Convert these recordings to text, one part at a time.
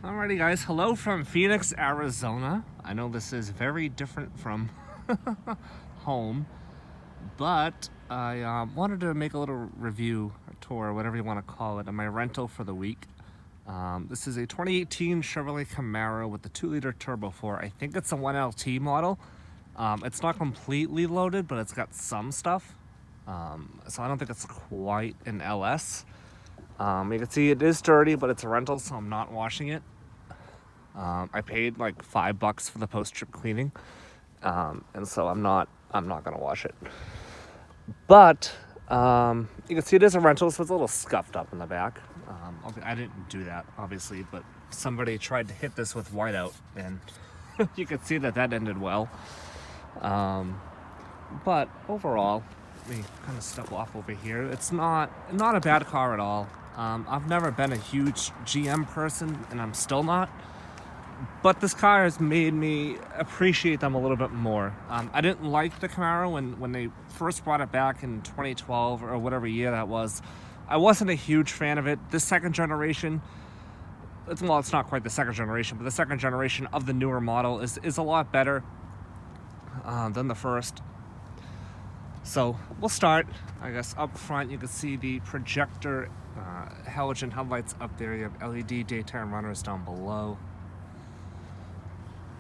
Alrighty guys, hello from Phoenix, Arizona. I know this is very different from home, but I wanted to make a little review, or tour, whatever you want to call it, on my rental for the week. This is a 2018 Chevrolet Camaro with the 2-liter turbo 4. I think it's a 1LT model. It's not completely loaded, but it's got some stuff. So I don't think it's quite an LS. You can see it is dirty, but it's a rental, so I'm not washing it. I paid like $5 for the post-trip cleaning, and so I'm not gonna wash it. But you can see it is a rental, so it's a little scuffed up in the back. I didn't do that, obviously, but somebody tried to hit this with whiteout, and you can see that ended well. But overall, let me kind of step off over here. It's not a bad car at all. I've never been a huge GM person, and I'm still not. But this car has made me appreciate them a little bit more. I didn't like the Camaro when they first brought it back in 2012 or whatever year that was. I wasn't a huge fan of it. This second generation, well, it's not quite the second generation, but the second generation of the newer model is a lot better than the first. So we'll start, I guess, up front. You can see the projector halogen headlights up there. You have LED daytime runners down below.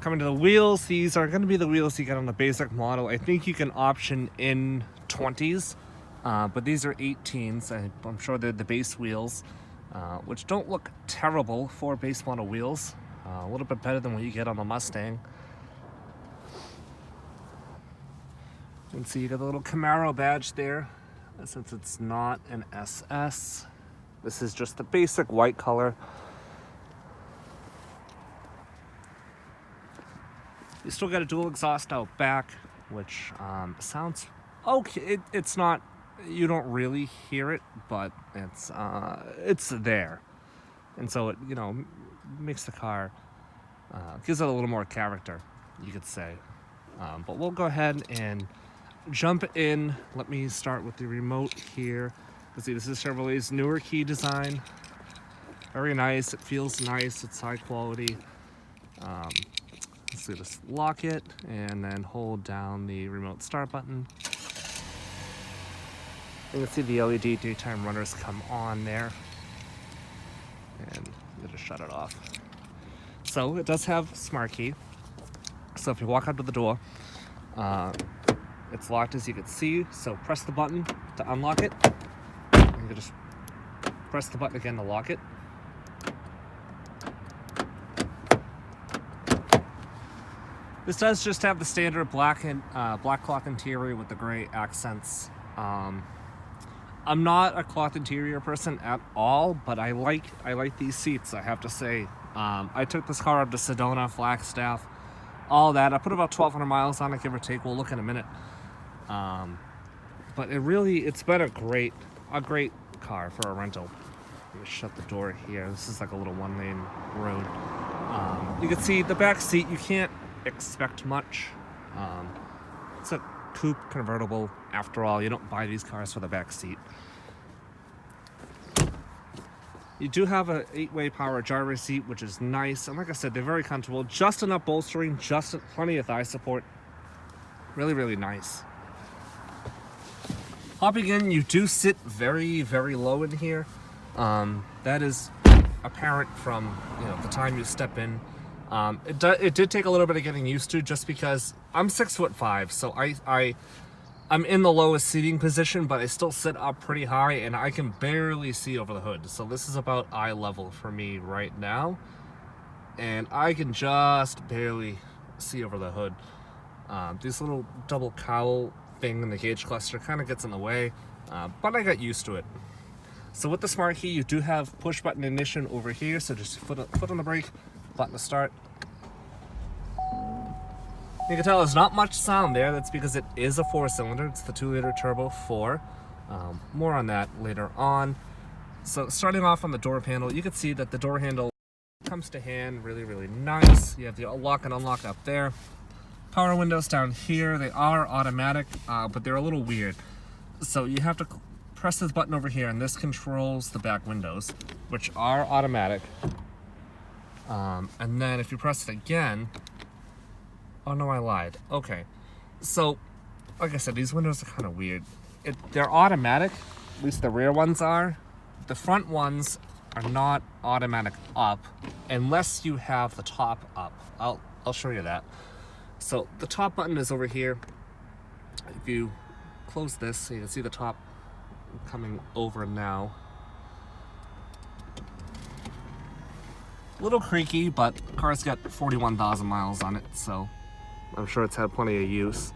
Coming to the wheels, these are going to be the wheels you get on the basic model. I think you can option in 20s, but these are 18s. I'm sure they're the base wheels, which don't look terrible for base model wheels. A little bit better than what you get on the Mustang. You can see you got the little Camaro badge there, since it's not an SS. This is just the basic white color. You still got a dual exhaust out back, which sounds okay. It's not, you don't really hear it, but it's there, and so it makes the car gives it a little more character, you could say. But we'll go ahead and jump in. Let me start with the remote here. Let's see, this is Chevrolet's newer key design. Very nice. It feels nice. It's high quality. Let's see, just lock it and then hold down the remote start button. You can see the LED daytime runners come on there, and you just shut it off. So it does have smart key. So if you walk up to the door, it's locked, as you can see. So press the button to unlock it. And you can just press the button again to lock it. This does just have the standard black cloth interior with the gray accents. I'm not a cloth interior person at all, but I like these seats, I have to say. I took this car up to Sedona, Flagstaff, all that. I put about 1,200 miles on it, give or take. We'll look in a minute. But it's been a great car for a rental. Let me shut the door here. This is like a little one-lane road. You can see the back seat. You can't expect much. It's a coupe convertible. After all, you don't buy these cars for the back seat. You do have an 8-way power driver seat, which is nice. And like I said, they're very comfortable. Just enough bolstering, plenty of thigh support. Really, really nice. Hopping in, you do sit very, very low in here. That is apparent from the time you step in. It did take a little bit of getting used to, just because I'm 6'5", so I'm in the lowest seating position, but I still sit up pretty high, and I can barely see over the hood. So this is about eye level for me right now, and I can just barely see over the hood. This little double cowl thing in the gauge cluster kind of gets in the way, but I got used to it. So with the smart key, you do have push button ignition over here, so just foot on the brake, button to start. You can tell there's not much sound there. That's because it is a 4-cylinder. It's the 2-liter turbo 4. More on that later on. So starting off on the door panel, you can see that the door handle comes to hand really, really nice. You have the lock and unlock up there. Power windows down here. They are automatic, but they're a little weird. So you have to press this button over here, and this controls the back windows, which are automatic. And then if you press it again, oh no, I lied. Okay, so like I said, these windows are kind of weird. They're automatic, at least the rear ones are. The front ones are not automatic up unless you have the top up. I'll show you that. So the top button is over here. If you close this, so you can see the top coming over now. A little creaky, but the car's got 41,000 miles on it, so I'm sure it's had plenty of use.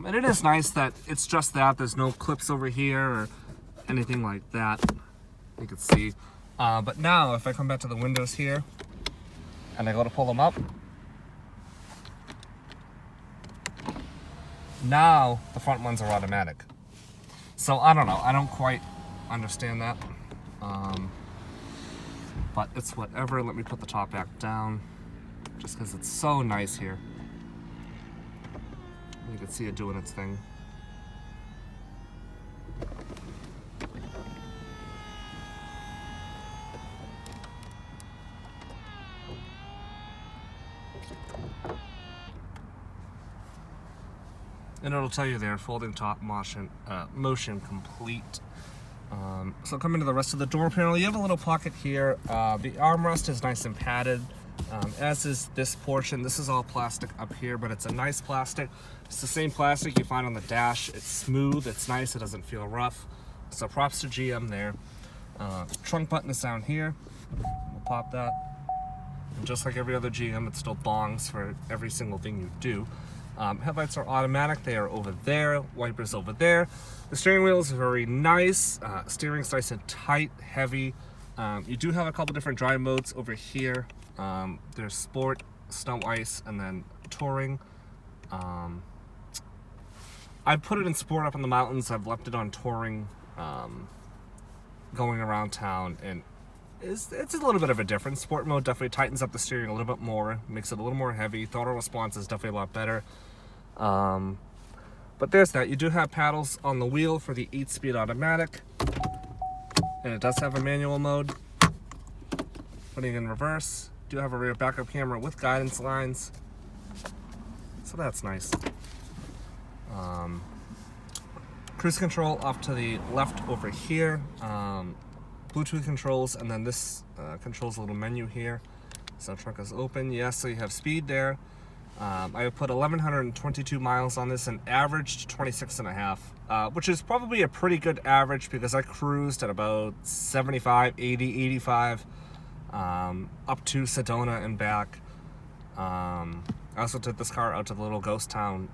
And it is nice that it's just that. There's no clips over here or anything like that. You can see. But now, if I come back to the windows here, and I go to pull them up, now the front ones are automatic. So I don't know. I don't quite understand that. But it's whatever. Let me put the top back down, just because it's so nice here. You can see it doing its thing. And it'll tell you there, folding top motion complete. So coming to the rest of the door panel, you have a little pocket here. The armrest is nice and padded, as is this portion. This is all plastic up here, but it's a nice plastic. It's the same plastic you find on the dash. It's smooth, it's nice, it doesn't feel rough. So props to GM there. Trunk button is down here. We'll pop that. And just like every other GM, it still bongs for every single thing you do. Headlights are automatic, they are over there, wipers over there. The steering wheel is very nice, steering's nice and tight, heavy. You do have a couple different drive modes over here. There's Sport, Snow Ice, and then Touring. I've put it in Sport up in the mountains, I've left it on Touring, going around town, and it's a little bit of a difference. Sport mode definitely tightens up the steering a little bit more, makes it a little more heavy. Throttle response is definitely a lot better. But there's that. You do have paddles on the wheel for the 8-speed automatic, and it does have a manual mode. Putting in reverse. Do have a rear backup camera with guidance lines, so that's nice. Cruise control off to the left over here. Bluetooth controls, and then this controls a little menu here. So trunk is open. Yes, so you have speed there. I have put 1,122 miles on this and averaged 26.5, which is probably a pretty good average because I cruised at about 75, 80, 85, up to Sedona and back. I also took this car out to the little ghost town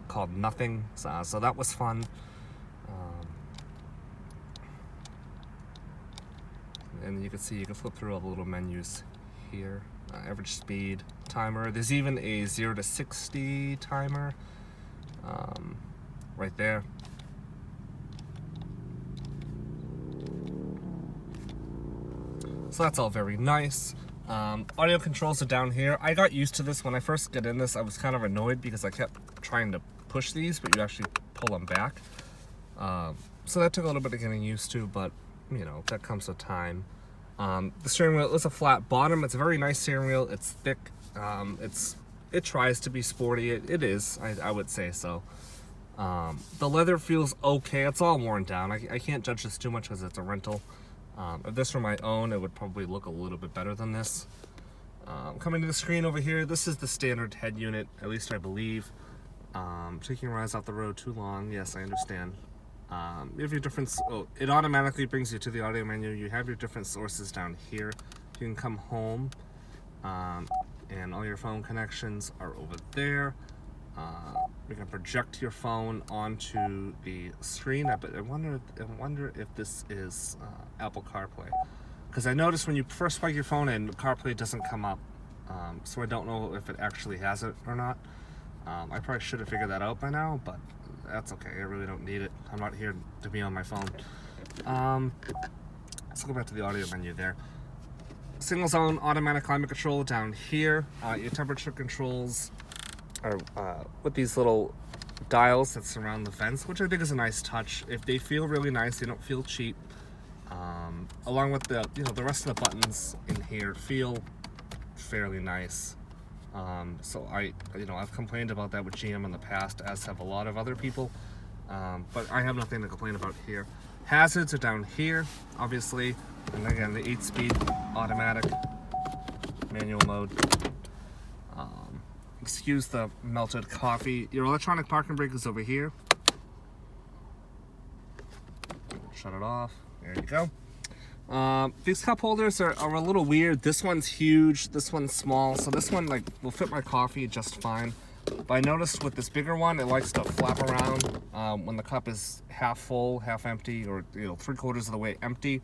called Nothing, so that was fun. And you can see, you can flip through all the little menus here. Average speed, timer. There's even a 0 to 60 timer right there. So that's all very nice. Audio controls are down here. I got used to this. When I first got in this, I was kind of annoyed because I kept trying to push these, but you actually pull them back. So that took a little bit of getting used to, but you know, that comes with time. The steering wheel is a flat bottom. It's a very nice steering wheel. It's thick. It tries to be sporty. It is, I would say so. The leather feels okay. It's all worn down. I can't judge this too much because it's a rental. If this were my own, it would probably look a little bit better than this. Coming to the screen over here, this is the standard head unit, at least I believe. Taking rides off the road too long. Yes, I understand. You have your different, it automatically brings you to the audio menu. You have your different sources down here. You can come home, and all your phone connections are over there. You can project your phone onto the screen. I wonder if this is Apple CarPlay, because I noticed when you first plug your phone in, CarPlay doesn't come up. So I don't know if it actually has it or not. I probably should have figured that out by now, but that's okay. I really don't need it. I'm not here to be on my phone. Let's go back to the audio menu there. Single zone automatic climate control down here. Your temperature controls are with these little dials that surround the fence, which I think is a nice touch. If they feel really nice, they don't feel cheap. Along with the, the rest of the buttons in here feel fairly nice. So I've complained about that with GM in the past, as have a lot of other people. But I have nothing to complain about here. Hazards are down here, obviously. And again, the 8-speed automatic manual mode. Excuse the melted coffee. Your electronic parking brake is over here. Shut it off. There you go. These cup holders are a little weird. This one's huge, this one's small. So this one will fit my coffee just fine. But I noticed with this bigger one, it likes to flap around when the cup is half full, half empty, or 3/4 of the way empty.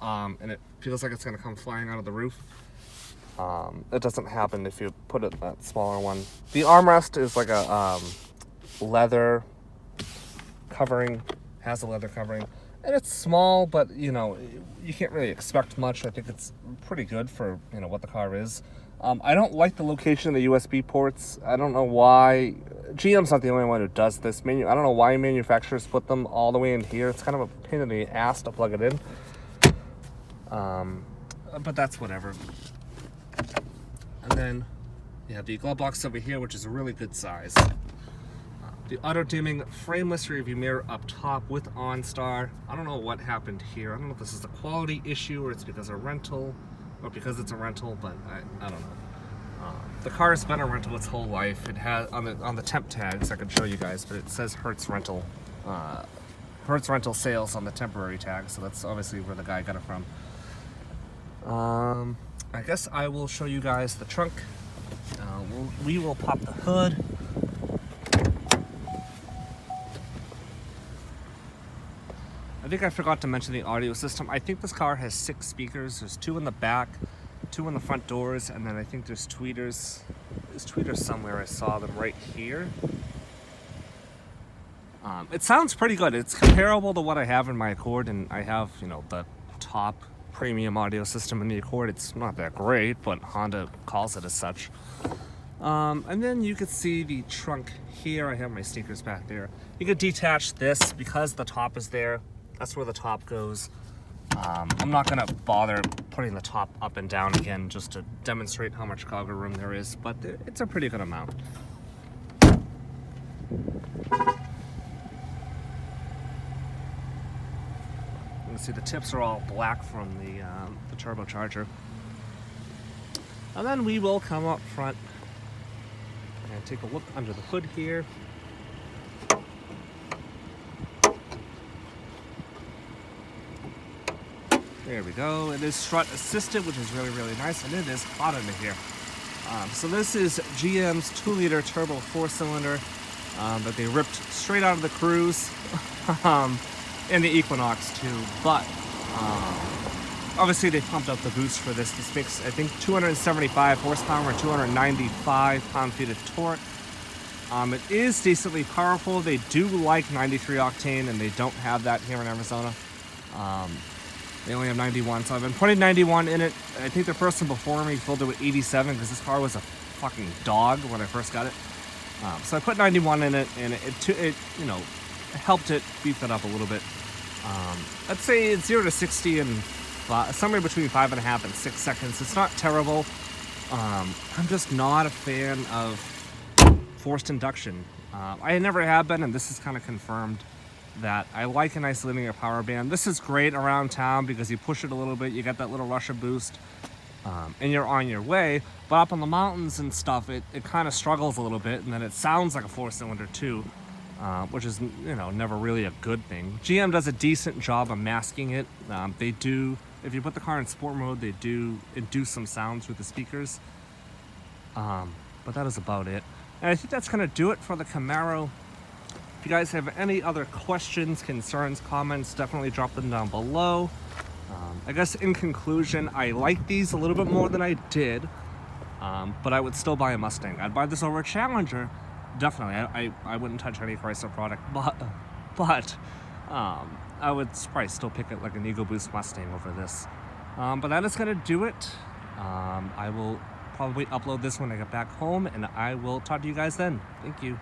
And it feels like it's gonna come flying out of the roof. It doesn't happen if you put it in that smaller one. The armrest is like a leather covering, has a leather covering. And it's small, but you can't really expect much. I think it's pretty good for what the car is. I don't like the location of the USB ports. I don't know why. GM's not the only one who does this. I don't know why manufacturers put them all the way in here. It's kind of a pain in the ass to plug it in. But that's whatever. And then you have the glove box over here, which is a really good size. The auto-dimming frameless rearview mirror up top with OnStar. I don't know what happened here. I don't know if this is a quality issue or it's because of rental, or because it's a rental, but I don't know. The car has been a rental its whole life. It has on the temp tags, I can show you guys, but it says Hertz Rental Sales on the temporary tag, so that's obviously where the guy got it from. I guess I will show you guys the trunk. We will pop the hood. I think I forgot to mention the audio system. I think this car has 6 speakers. There's 2 in the back, 2 in the front doors, and then I think there's tweeters. There's tweeters somewhere. I saw them right here. It sounds pretty good. It's comparable to what I have in my Accord, and I have, the top premium audio system in the Accord. It's not that great, but Honda calls it as such. And then you can see the trunk here. I have my sneakers back there. You can detach this because the top is there. That's where the top goes. I'm not gonna bother putting the top up and down again just to demonstrate how much cargo room there is, but it's a pretty good amount. You can see the tips are all black from the turbocharger. And then we will come up front and take a look under the hood here. There we go. It is strut assisted, which is really, really nice, and it is hot under here. So this is GM's 2-liter turbo 4-cylinder that they ripped straight out of the Cruise and the Equinox too. But obviously they pumped up the boost for this. This makes, I think, 275 horsepower and 295 pound-feet of torque. It is decently powerful. They do like 93 octane, and they don't have that here in Arizona. They only have 91, so I've been putting 91 in it. I think the person before me filled it with 87 because this car was a fucking dog when I first got it. So I put 91 in it, and it helped it beef it up a little bit. I'd say it's 0 to 60 in somewhere between 5.5 and 6 seconds. It's not terrible. I'm just not a fan of forced induction. I never have been, and this is kind of confirmed that I like a nice linear power band. This is great around town because you push it a little bit, you get that little rush of boost, and you're on your way. But up on the mountains and stuff, it kind of struggles a little bit, and then it sounds like a 4-cylinder too, which is never really a good thing. GM does a decent job of masking it. They do, if you put the car in sport mode, they do induce some sound through the speakers. But that is about it. And I think that's gonna do it for the Camaro. If you guys have any other questions, concerns, comments, definitely drop them down below. I guess in conclusion, I like these a little bit more than I did, but I would still buy a Mustang. I'd buy this over a Challenger, definitely. I wouldn't touch any Chrysler product, but I would probably still pick it like an EcoBoost Mustang over this. But that is gonna do it. I will probably upload this when I get back home, and I will talk to you guys then. Thank you.